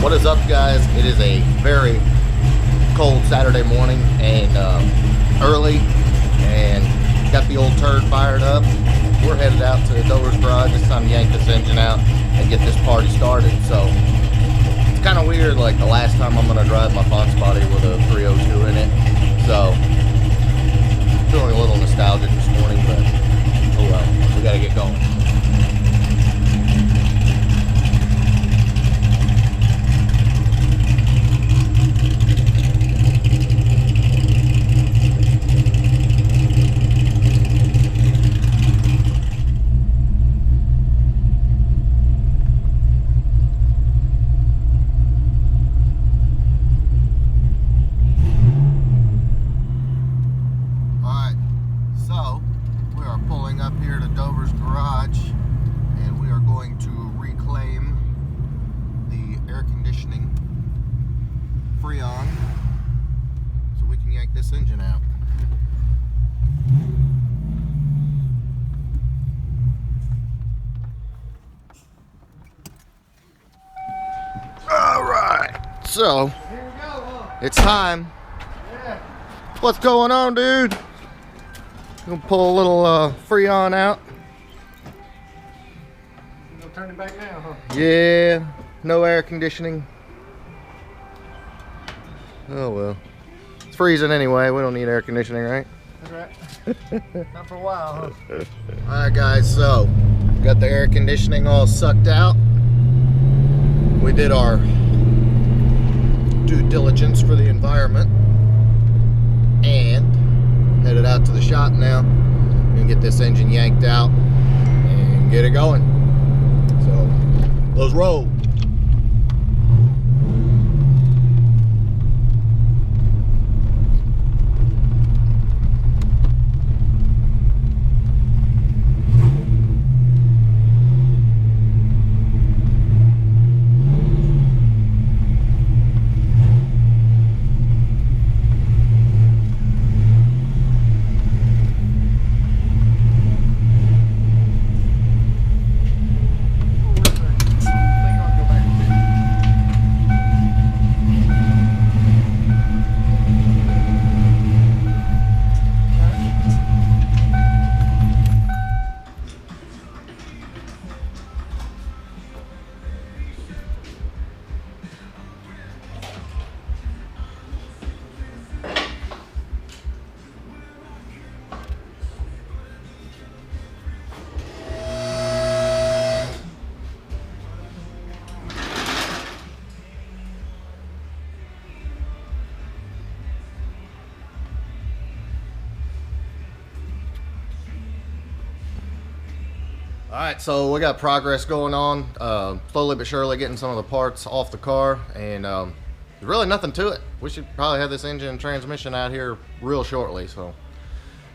What is up, guys? It is a very cold Saturday morning and early, and got the old turd fired up. We're headed out to Dover's garage. It's time to yank this engine out and get this party started. So it's kind of weird, like the last time I'm gonna drive my Fox body with a 302 in it. So feeling a little nostalgic this morning, but oh well, we gotta get going. This engine out. All right, so here we go, huh? it's time. Yeah. What's going on, dude? Gonna pull a little Freon out. No turning back now, huh? Yeah, no air conditioning. Oh well. It's freezing anyway. We don't need air conditioning, right? That's right. Not for a while, huh? Alright guys, so got the air conditioning all sucked out. We did our due diligence for the environment and headed out to the shop now and get this engine yanked out and get it going. So let's roll. Alright, so we got progress going on, slowly but surely getting some of the parts off the car, and there's really nothing to it. We should probably have this engine and transmission out here real shortly, so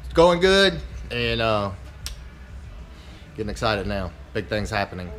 it's going good, and getting excited now. Big things happening.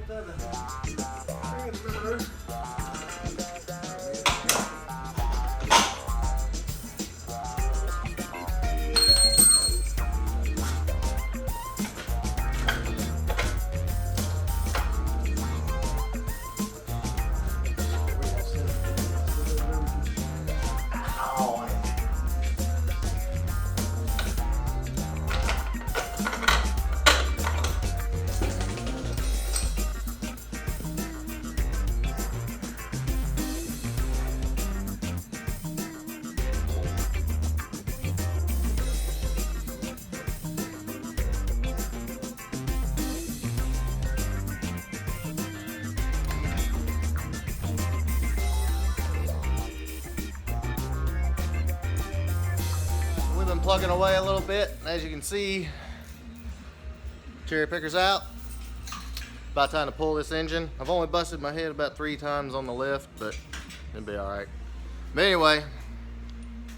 Plugging away a little bit. As you can see, cherry picker's out. About time to pull this engine. I've only busted my head about 3 times on the lift, but it'll be all right. But anyway,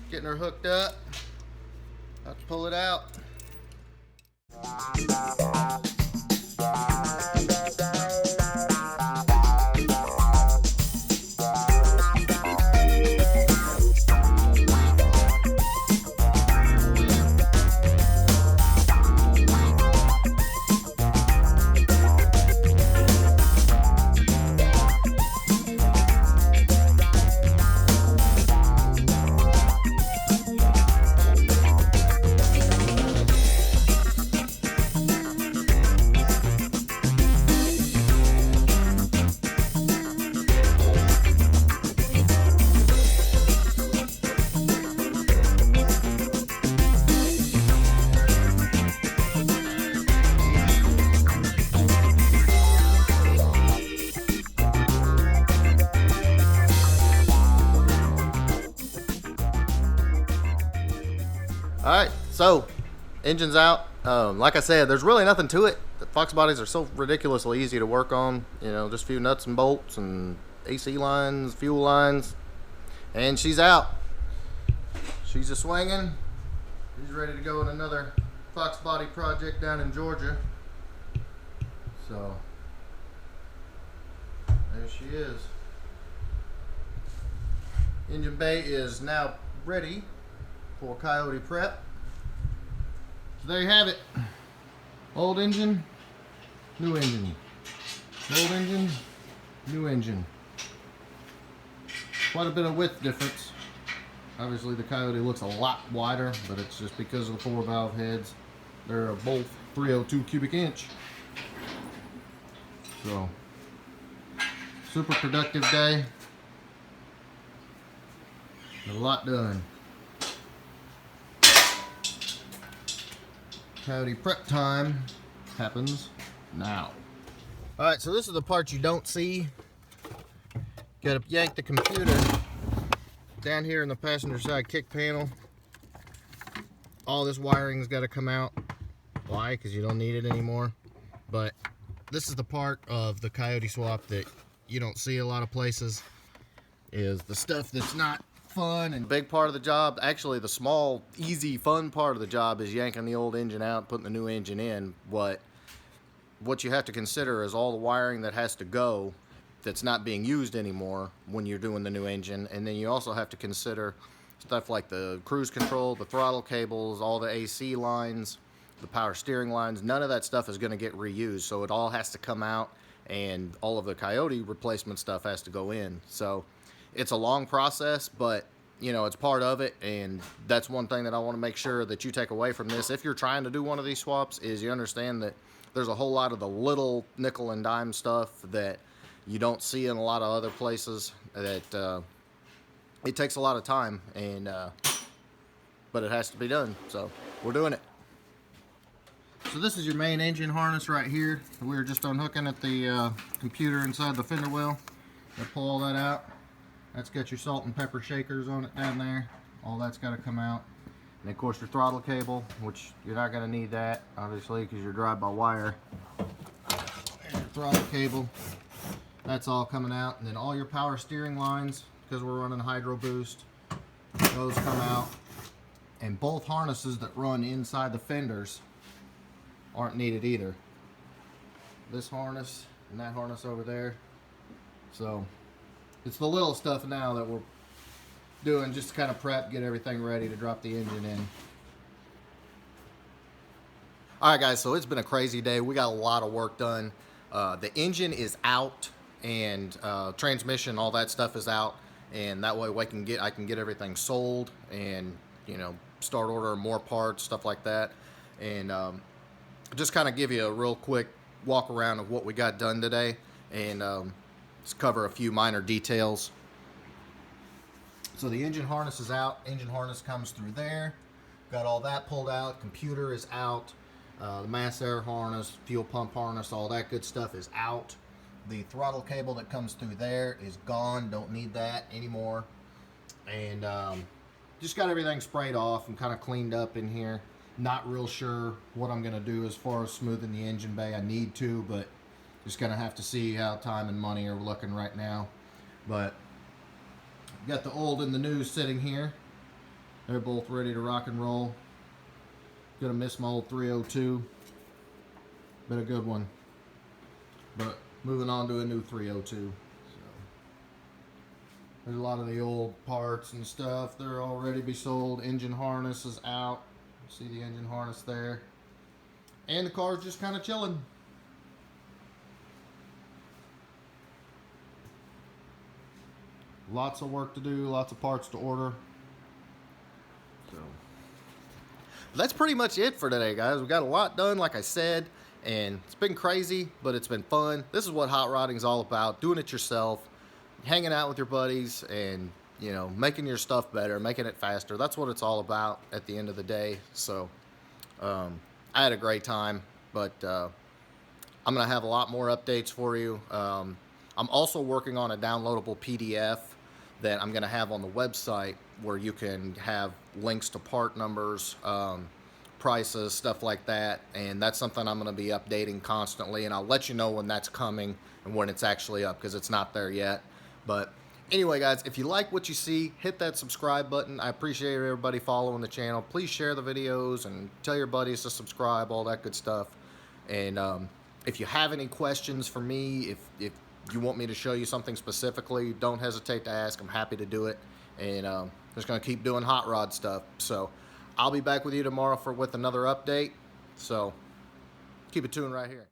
getting her hooked up. About to pull it out. right, so engine's out. Like I said, there's really nothing to it. The Fox bodies are so ridiculously easy to work on. You know, just a few nuts and bolts and AC lines, fuel lines, and she's out. She's a swinging. She's ready to go in another Fox body project down in Georgia. So there she is. Engine bay is now ready for coyote prep. So there you have it. Old engine, new engine. Old engine, new engine. Quite a bit of width difference. Obviously the Coyote looks a lot wider, but it's just because of the 4 valve heads. They're both 302 cubic inch. So, super productive day. A lot done. Coyote prep time happens now. Alright, so this is the part you don't see. Gotta yank the computer down here in the passenger side kick panel. All this wiring's got to come out. Why? Because you don't need it anymore. But this is the part of the Coyote swap that you don't see a lot of places, is the stuff that's not fun. And big part of the job, actually the small, easy, fun part of the job, is yanking the old engine out, putting the new engine in. What you have to consider is all the wiring that has to go that's not being used anymore when you're doing the new engine. And then you also have to consider stuff like the cruise control, the throttle cables, all the AC lines, the power steering lines. None of that stuff is going to get reused, so it all has to come out, and all of the Coyote replacement stuff has to go in. So it's a long process, but you know, it's part of it. And that's one thing that I want to make sure that you take away from this, if you're trying to do one of these swaps, is you understand that there's a whole lot of the little nickel and dime stuff that you don't see in a lot of other places, that it takes a lot of time, and but it has to be done, so we're doing it. So this is your main engine harness right here. We were just unhooking at the computer inside the fender well. I'll pull all that out. That's got your salt and pepper shakers on it down there. All that's got to come out. And of course your throttle cable, which you're not going to need that, obviously, because you're drive-by-wire. There's your throttle cable. That's all coming out. And then all your power steering lines, because we're running hydro boost, those come out. And both harnesses that run inside the fenders aren't needed either. This harness and that harness over there. So it's the little stuff now that we're doing just to kind of prep, get everything ready to drop the engine in. Alright guys, so it's been a crazy day. We got a lot of work done. The engine is out, and transmission, all that stuff is out, and that way I can get everything sold, and you know, start ordering more parts, stuff like that. And just kind of give you a real quick walk around of what we got done today, and just cover a few minor details. So the engine harness is out. Engine harness comes through there. Got all that pulled out. Computer is out. The mass air harness, fuel pump harness, all that good stuff is out. The throttle cable that comes through there is gone. Don't need that anymore. And just got everything sprayed off and kind of cleaned up in here. Not real sure what I'm going to do as far as smoothing the engine bay. I need to, but just going to have to see how time and money are looking right now. But got the old and the new sitting here. They're both ready to rock and roll. Gonna miss my old 302. Been a good one. But moving on to a new 302. So there's a lot of the old parts and stuff. They're all ready to be sold. Engine harness is out. See the engine harness there. And the car's just kind of chilling. Lots of work to do, lots of parts to order. So that's pretty much it for today, guys. We got a lot done, like I said, and it's been crazy, but it's been fun. This is what hot rodding is all about: doing it yourself, hanging out with your buddies, and you know, making your stuff better, making it faster. That's what it's all about at the end of the day. So I had a great time, but I'm gonna have a lot more updates for you. I'm also working on a downloadable PDF that I'm going to have on the website where you can have links to part numbers, prices, stuff like that. And that's something I'm going to be updating constantly, and I'll let you know when that's coming and when it's actually up, because it's not there yet. But anyway, guys, if you like what you see, hit that subscribe button. I appreciate everybody following the channel. Please share the videos and tell your buddies to subscribe, all that good stuff. And if you have any questions for me, if you want me to show you something specifically, don't hesitate to ask. I'm happy to do it. And just going to keep doing hot rod stuff. So I'll be back with you tomorrow with another update. So keep it tuned right here.